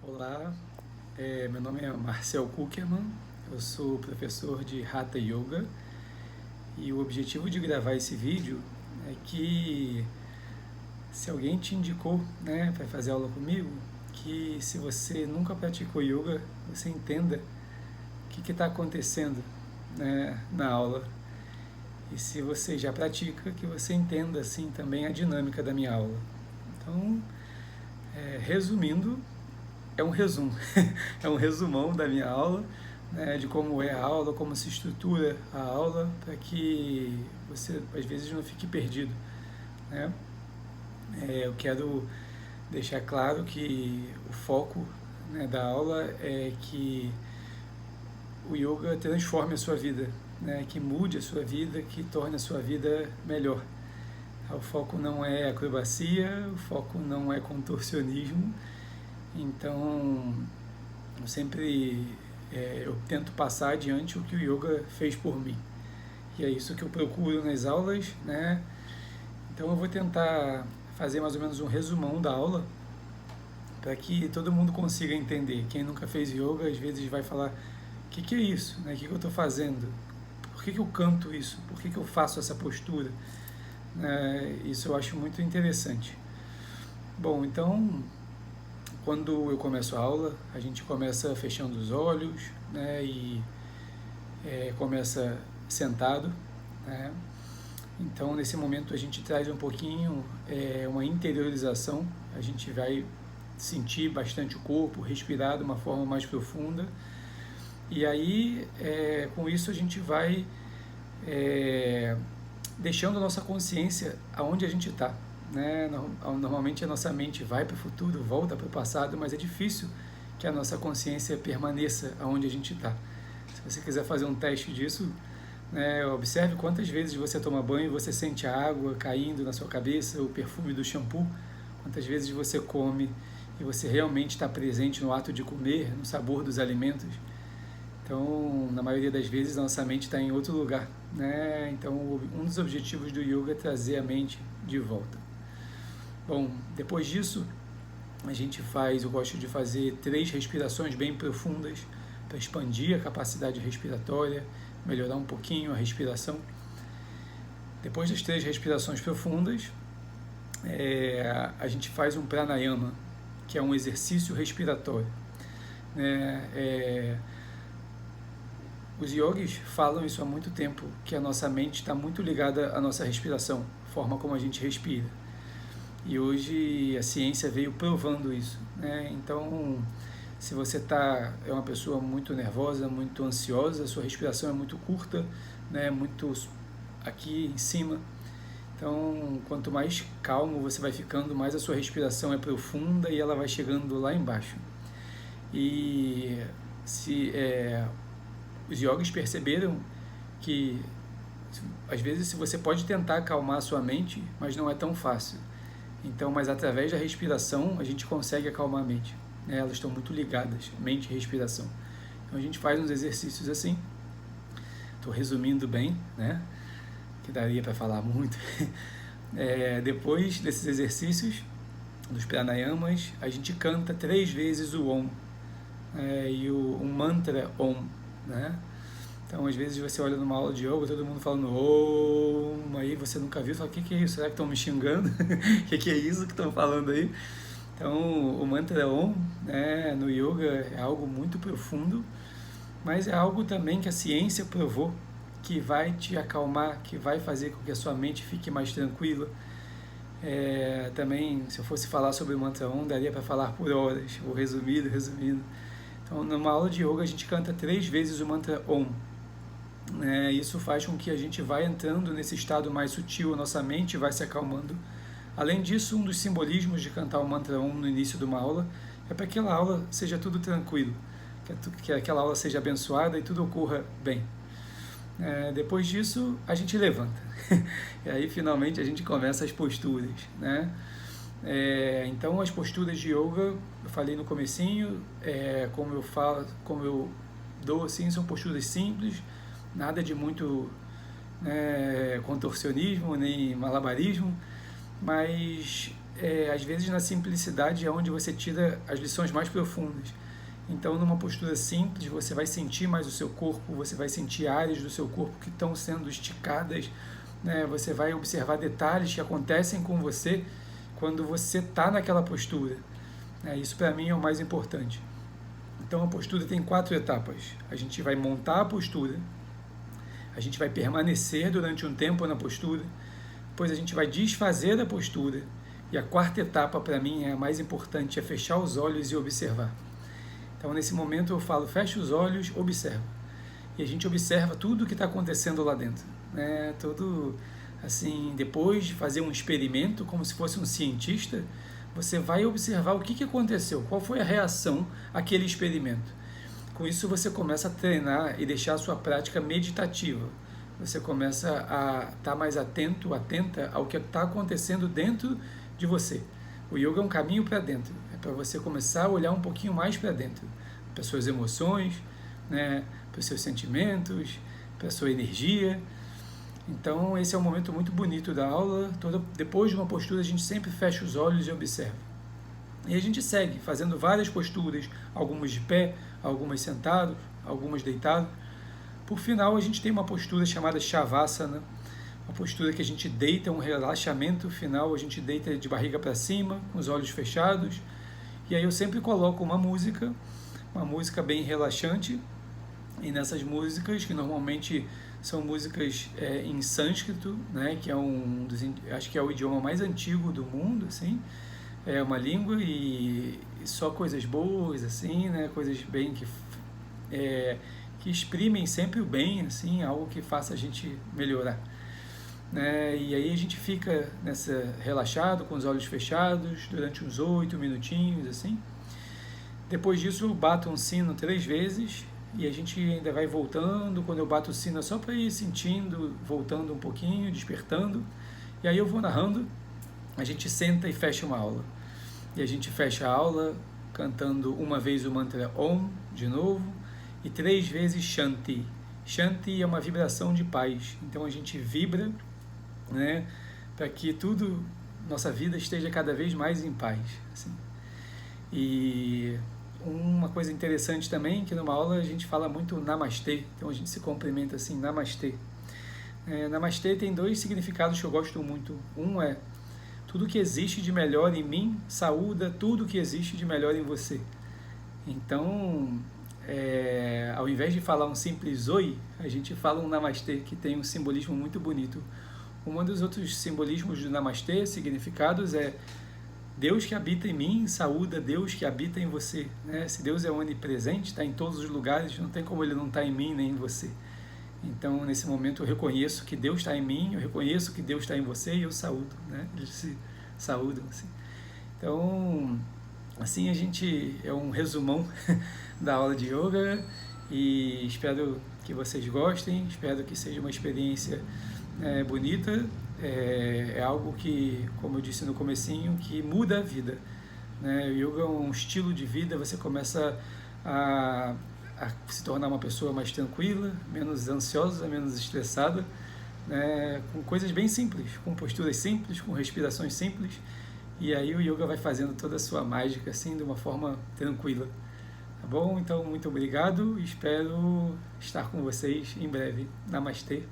Olá, meu nome é Marcel Kuckerman, eu sou professor de Hatha Yoga e o objetivo de gravar esse vídeo é que se alguém te indicou, para fazer aula comigo, que se você nunca praticou yoga, você entenda o que está acontecendo, na aula. E se você já pratica, que você entenda assim também a dinâmica da minha aula. Então, resumindo, é um resumo, é um resumão da minha aula, de como é a aula, como se estrutura a aula, para que você às vezes não fique perdido. Né? Eu quero deixar claro que o foco, da aula é que o yoga transforme a sua vida, que mude a sua vida, que torne a sua vida melhor. O foco não é acrobacia, o foco não é contorcionismo. Então, eu tento passar adiante o que o yoga fez por mim. E é isso que eu procuro nas aulas, né? Então eu vou tentar fazer mais ou menos um resumão da aula para que todo mundo consiga entender. Quem nunca fez yoga, às vezes vai falar: o que é isso? O que eu estou fazendo? Por que eu canto isso? Por que eu faço essa postura? Isso eu acho muito interessante. Bom, então, quando eu começo a aula, a gente começa fechando os olhos, e começa sentado. Então, nesse momento, a gente traz um pouquinho uma interiorização. A gente vai sentir bastante o corpo, respirar de uma forma mais profunda. E aí, com isso, a gente vai deixando a nossa consciência aonde a gente está. Normalmente a nossa mente vai para o futuro, volta para o passado, mas é difícil que a nossa consciência permaneça aonde a gente está. Se você quiser fazer um teste disso, observe quantas vezes você toma banho e você sente a água caindo na sua cabeça, o perfume do shampoo, quantas vezes você come e você realmente está presente no ato de comer, no sabor dos alimentos. Então, na maioria das vezes, a nossa mente está em outro lugar. Então, um dos objetivos do yoga é trazer a mente de volta. Bom, depois disso, eu gosto de fazer 3 respirações bem profundas para expandir a capacidade respiratória, melhorar um pouquinho a respiração. Depois das 3 respirações profundas, a gente faz um pranayama, que é um exercício respiratório. Os yogis falam isso há muito tempo, que a nossa mente está muito ligada à nossa respiração, a forma como a gente respira. E hoje a ciência veio provando isso. Então, se você é uma pessoa muito nervosa, muito ansiosa, sua respiração é muito curta, muito aqui em cima. Então, quanto mais calmo você vai ficando, mais a sua respiração é profunda e ela vai chegando lá embaixo. E os yogis perceberam que às vezes você pode tentar acalmar a sua mente, mas não é tão fácil. Então, mas através da respiração a gente consegue acalmar a mente. Elas estão muito ligadas, mente e respiração. Então a gente faz uns exercícios assim. Estou resumindo bem, que daria para falar muito. Depois desses exercícios, dos pranayamas, a gente canta 3 vezes o Om, e um mantra Om. Então, às vezes você olha numa aula de yoga, todo mundo falando Om, aí você nunca viu, fala: o que é isso? Será que estão me xingando? O que é isso que estão falando aí? Então, o mantra Om, no yoga é algo muito profundo, mas é algo também que a ciência provou que vai te acalmar, que vai fazer com que a sua mente fique mais tranquila. Também, se eu fosse falar sobre o mantra Om, daria para falar por horas, vou resumindo. Então, numa aula de yoga, a gente canta 3 vezes o mantra Om. Isso faz com que a gente vá entrando nesse estado mais sutil, a nossa mente vai se acalmando. Além disso, um dos simbolismos de cantar o mantra Om no início de uma aula é para que aquela aula seja tudo tranquilo, que aquela aula seja abençoada e tudo ocorra bem. Depois disso, a gente levanta. E aí, finalmente, a gente começa as posturas. Então, as posturas de yoga, eu falei no comecinho, como eu dou assim, são posturas simples, nada de muito contorcionismo, nem malabarismo, mas às vezes na simplicidade é onde você tira as lições mais profundas. Então, numa postura simples, você vai sentir mais o seu corpo, você vai sentir áreas do seu corpo que estão sendo esticadas, né? Você vai observar detalhes que acontecem com você quando você está naquela postura. Isso, para mim, é o mais importante. Então, a postura tem 4 etapas. A gente vai montar a postura, a gente vai permanecer durante um tempo na postura, depois a gente vai desfazer da postura, e a 4ª etapa, para mim, é a mais importante, é fechar os olhos e observar. Então, nesse momento, eu falo, fecha os olhos, observa. E a gente observa tudo o que está acontecendo lá dentro. Tudo, assim, depois de fazer um experimento, como se fosse um cientista, você vai observar o que aconteceu, qual foi a reação àquele experimento. Com isso, você começa a treinar e deixar a sua prática meditativa. Você começa a estar mais atento, atenta ao que está acontecendo dentro de você. O yoga é um caminho para dentro, é para você começar a olhar um pouquinho mais para dentro, para as suas emoções, para os seus sentimentos, para a sua energia. Então, esse é um momento muito bonito da aula. Depois de uma postura, a gente sempre fecha os olhos e observa. E a gente segue fazendo várias posturas, algumas de pé, algumas sentados, algumas deitados. Por final, a gente tem uma postura chamada Shavasana, uma postura que a gente deita, um relaxamento final, a gente deita de barriga para cima, com os olhos fechados. E aí eu sempre coloco uma música bem relaxante. E nessas músicas, que normalmente são músicas em sânscrito, que é acho que é o idioma mais antigo do mundo, assim. É uma língua e só coisas boas, assim, coisas bem que exprimem sempre o bem, assim, algo que faça a gente melhorar. E aí a gente fica relaxado, com os olhos fechados, durante uns 8 minutinhos, assim. Depois disso, eu bato um sino 3 vezes e a gente ainda vai voltando. Quando eu bato o sino é só para ir sentindo, voltando um pouquinho, despertando. E aí eu vou narrando, a gente senta e fecha uma aula. E a gente fecha a aula cantando uma vez o mantra Om, de novo, e 3 vezes Shanti. Shanti é uma vibração de paz. Então a gente vibra, para que tudo, nossa vida esteja cada vez mais em paz. Assim. E uma coisa interessante também, que numa aula a gente fala muito Namastê. Então a gente se cumprimenta assim, Namastê. Namastê tem 2 significados que eu gosto muito. Um é: tudo que existe de melhor em mim saúda tudo que existe de melhor em você. Então, ao invés de falar um simples oi, a gente fala um namastê, que tem um simbolismo muito bonito. Um dos outros simbolismos do namastê, significados, é Deus que habita em mim saúda Deus que habita em você. Se Deus é onipresente, está em todos os lugares, não tem como Ele não estar em mim nem em você. Então, nesse momento, eu reconheço que Deus está em mim, eu reconheço que Deus está em você e eu saúdo. Eles se saúdam. Assim. Então, assim a gente é um resumão da aula de yoga e espero que vocês gostem, espero que seja uma experiência bonita. É algo que, como eu disse no comecinho, que muda a vida. O yoga é um estilo de vida, você começa a se tornar uma pessoa mais tranquila, menos ansiosa, menos estressada, com coisas bem simples, com posturas simples, com respirações simples, e aí o yoga vai fazendo toda a sua mágica assim, de uma forma tranquila. Tá bom? Então, muito obrigado, espero estar com vocês em breve. Namastê.